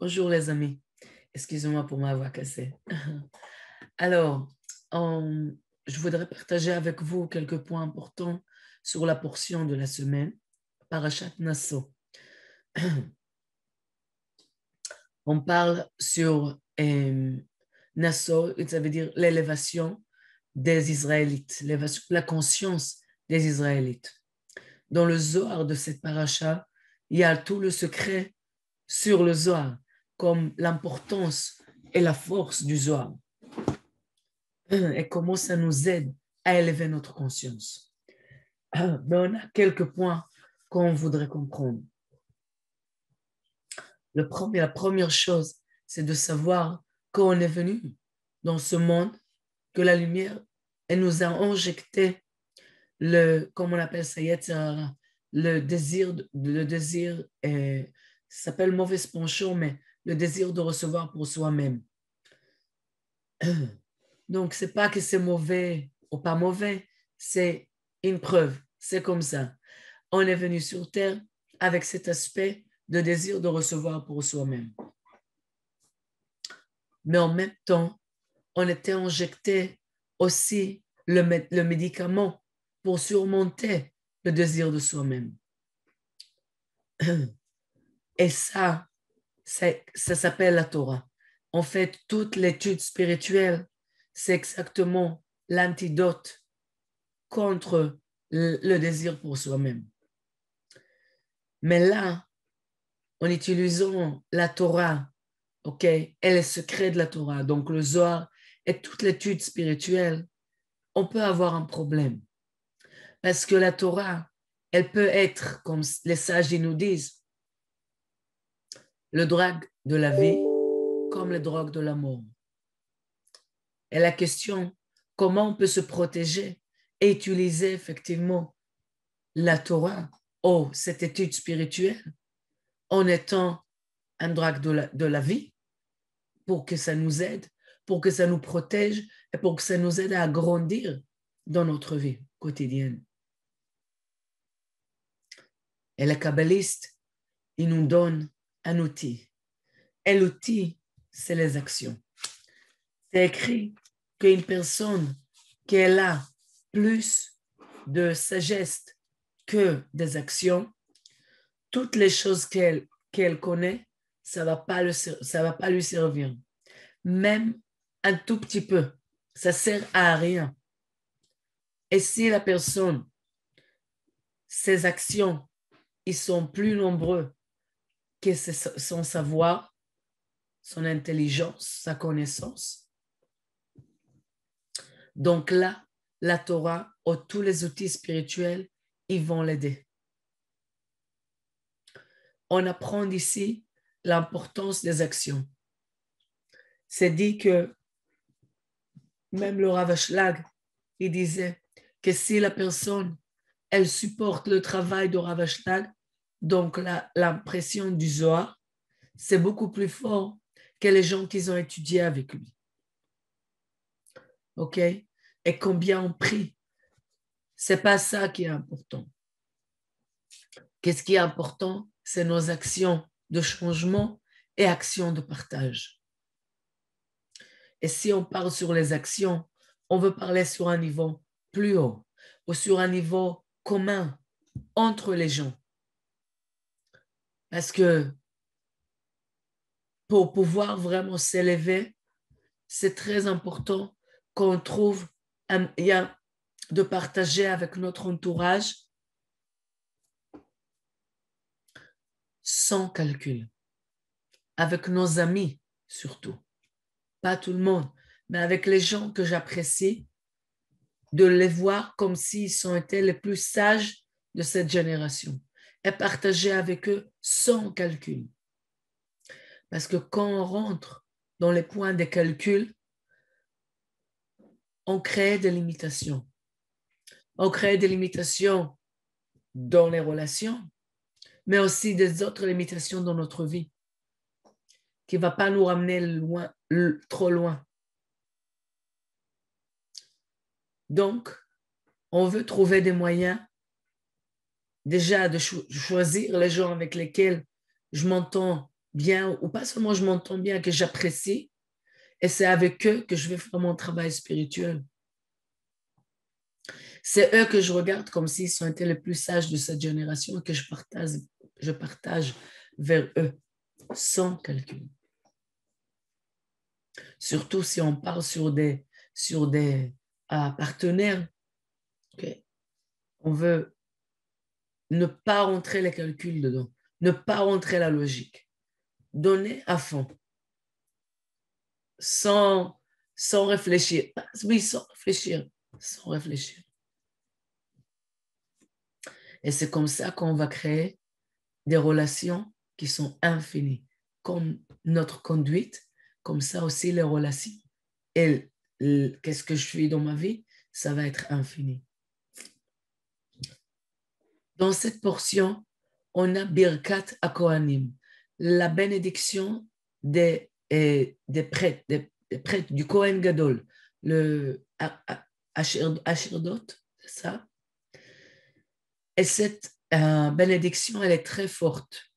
Bonjour les amis, excusez-moi pour ma voix cassée. Alors, je voudrais partager avec vous quelques points importants sur la portion de la semaine, Parashat Nasso. On parle sur Nasso, ça veut dire l'élévation des Israélites, la conscience des Israélites. Dans le Zohar de cette paracha, il y a tout le secret sur le Zohar, comme l'importance et la force du Zohar et comment ça nous aide à élever notre conscience. Mais on a quelques points qu'on voudrait comprendre. La première chose, c'est de savoir qu'on est venu dans ce monde, que la lumière, elle nous a injecté comment on appelle ça, le désir, ça s'appelle mauvais penchant, mais le désir de recevoir pour soi-même. Donc, c'est pas que c'est mauvais ou pas mauvais, c'est une preuve, c'est comme ça. On est venu sur Terre avec cet aspect de désir de recevoir pour soi-même. Mais en même temps, on était injecté aussi le médicament pour surmonter le désir de soi-même. Et ça s'appelle la Torah. En fait, toute l'étude spirituelle, c'est exactement l'antidote contre le désir pour soi-même. Mais là, en utilisant la Torah, ok, et les secrets de la Torah, donc le Zohar et toute l'étude spirituelle, on peut avoir un problème. Parce que la Torah, elle peut être, comme les sages nous disent, le drogue de la vie comme le drogue de la mort. Et la question, comment on peut se protéger et utiliser effectivement la Torah ou cette étude spirituelle en étant un drogue de la vie pour que ça nous aide, pour que ça nous protège et pour que ça nous aide à grandir dans notre vie quotidienne. Et les kabbalistes, ils nous donnent un outil. Et l'outil, c'est les actions. C'est écrit qu'une personne qui a plus de sagesse que des actions, toutes les choses qu'elle connaît, ça va pas lui servir. Même un tout petit peu, ça sert à rien. Et si la personne, ses actions, ils sont plus nombreux que son savoir, son intelligence, sa connaissance. Donc là, la Torah ou tous les outils spirituels, ils vont l'aider. On apprend d'ici l'importance des actions. C'est dit que même le Rav Ashlag, il disait que si la personne, elle supporte le travail de Rav Ashlag, donc l'impression du Zohar, c'est beaucoup plus fort que les gens qui ont étudié avec lui. OK? Et combien on prie. C'est pas ça qui est important. Qu'est-ce qui est important? C'est nos actions de changement et actions de partage. Et si on parle sur les actions, on veut parler sur un niveau plus haut ou sur un niveau commun entre les gens. Parce que pour pouvoir vraiment s'élever, c'est très important qu'on trouve de partager avec notre entourage sans calcul, avec nos amis surtout. Pas tout le monde, mais avec les gens que j'apprécie, de les voir comme s'ils ont été les plus sages de cette génération et partager avec eux sans calcul. Parce que quand on rentre dans les points de calcul, on crée des limitations. On crée des limitations dans les relations, mais aussi des autres limitations dans notre vie qui ne va pas nous ramener trop loin. Donc, on veut trouver des moyens déjà de choisir les gens avec lesquels je m'entends bien, ou pas seulement je m'entends bien, que j'apprécie, et c'est avec eux que je vais faire mon travail spirituel. C'est eux que je regarde comme s'ils ont été les plus sages de cette génération et que je partage vers eux, sans calcul. Surtout si on parle sur des partenaires, okay? On veut ne pas rentrer les calculs dedans, ne pas rentrer la logique, donner à fond, sans réfléchir. Oui, sans réfléchir. Et c'est comme ça qu'on va créer des relations qui sont infinies, comme notre conduite, comme ça aussi les relations. Et qu'est-ce que je suis dans ma vie, ça va être infini. Dans cette portion, on a Birkat HaKohanim, la bénédiction des prêtres, des prêtres du Kohen Gadol, le Asherdot, c'est ça? Et cette bénédiction, elle est très forte.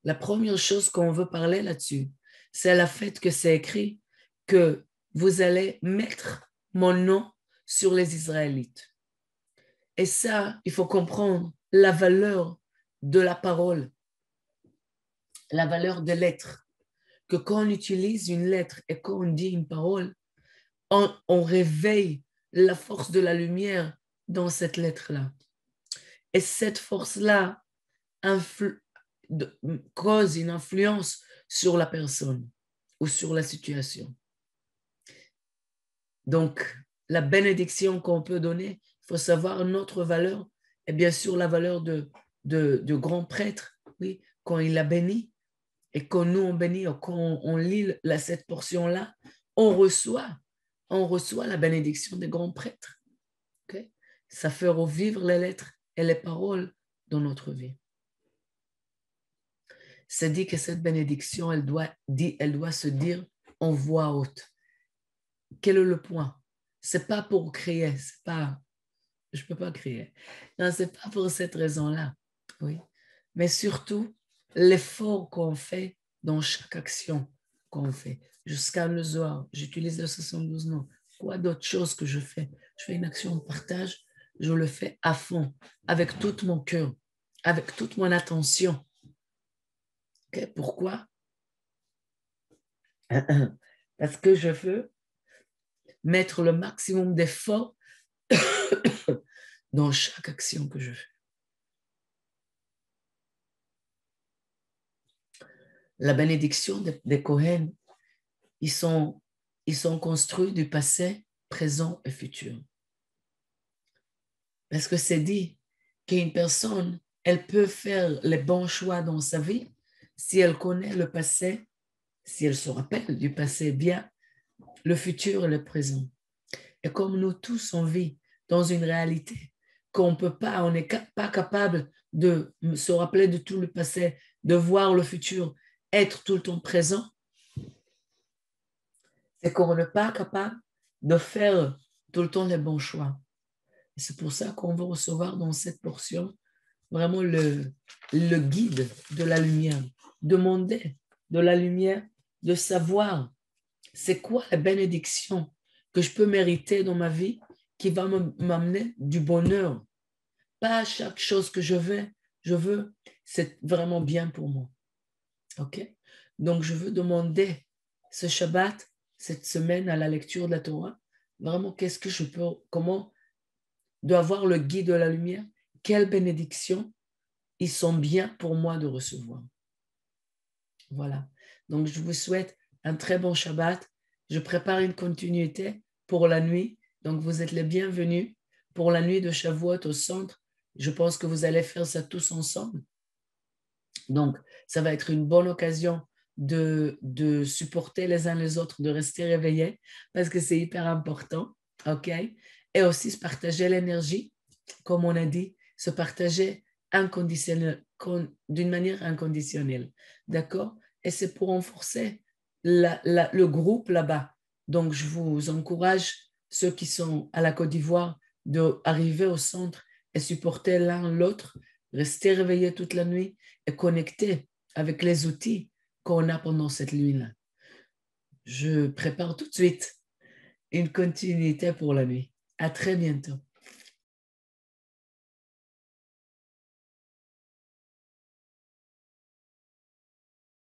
La première chose qu'on veut parler là-dessus, c'est le fait que c'est écrit que vous allez mettre mon nom sur les Israélites. Et ça, il faut comprendre la valeur de la parole, la valeur de l'être. Que quand on utilise une lettre et quand on dit une parole, on réveille la force de la lumière dans cette lettre-là. Et cette force-là cause une influence sur la personne ou sur la situation. Donc, la bénédiction qu'on peut donner, il faut savoir notre valeur et bien sûr la valeur de grands prêtres, oui, quand il a béni et quand nous on bénit, quand on lit cette portion-là, on reçoit la bénédiction des grands prêtres. Okay? Ça fait revivre les lettres et les paroles dans notre vie. C'est dit que cette bénédiction, elle doit se dire en voix haute. Quel est le point? C'est pas pour crier, je peux pas crier. Non, c'est pas pour cette raison-là, oui. Mais surtout, l'effort qu'on fait dans chaque action qu'on fait. Jusqu'à le soir, j'utilise le 72 noms. Quoi d'autre chose que je fais? Je fais une action de partage, je le fais à fond, avec tout mon cœur, avec toute mon attention. Okay? Pourquoi? Parce que je veux mettre le maximum d'efforts dans chaque action que je fais. La bénédiction des Kohen, ils sont construits du passé, présent et futur. Parce que c'est dit qu'une personne, elle peut faire les bons choix dans sa vie si elle connaît le passé, si elle se rappelle du passé bien, le futur et le présent. Et comme nous tous, on vit dans une réalité qu'on peut pas, on n'est pas capable de se rappeler de tout le passé, de voir le futur, être tout le temps présent, c'est qu'on n'est pas capable de faire tout le temps les bons choix. Et c'est pour ça qu'on va recevoir dans cette portion vraiment le guide de la lumière, demander de la lumière, de savoir c'est quoi la bénédiction que je peux mériter dans ma vie qui va m'amener du bonheur. Pas chaque chose que je veux, c'est vraiment bien pour moi. OK? Donc, je veux demander ce Shabbat, cette semaine à la lecture de la Torah, vraiment qu'est-ce que je peux, comment doit avoir le guide de la lumière, quelles bénédictions ils sont bien pour moi de recevoir. Voilà. Donc, je vous souhaite un très bon Shabbat. Je prépare une continuité pour la nuit. Donc, vous êtes les bienvenus pour la nuit de Shavuot au centre. Je pense que vous allez faire ça tous ensemble. Donc, ça va être une bonne occasion de supporter les uns les autres, de rester réveillés parce que c'est hyper important. OK? Et aussi se partager l'énergie, comme on a dit, se partager d'une manière inconditionnelle. D'accord? Et c'est pour renforcer le groupe là-bas. Donc, je vous encourage, ceux qui sont à la Côte d'Ivoire, d'arriver au centre et supporter l'un l'autre, rester réveillés toute la nuit et connecter avec les outils qu'on a pendant cette nuit-là. Je prépare tout de suite une continuité pour la nuit. À très bientôt.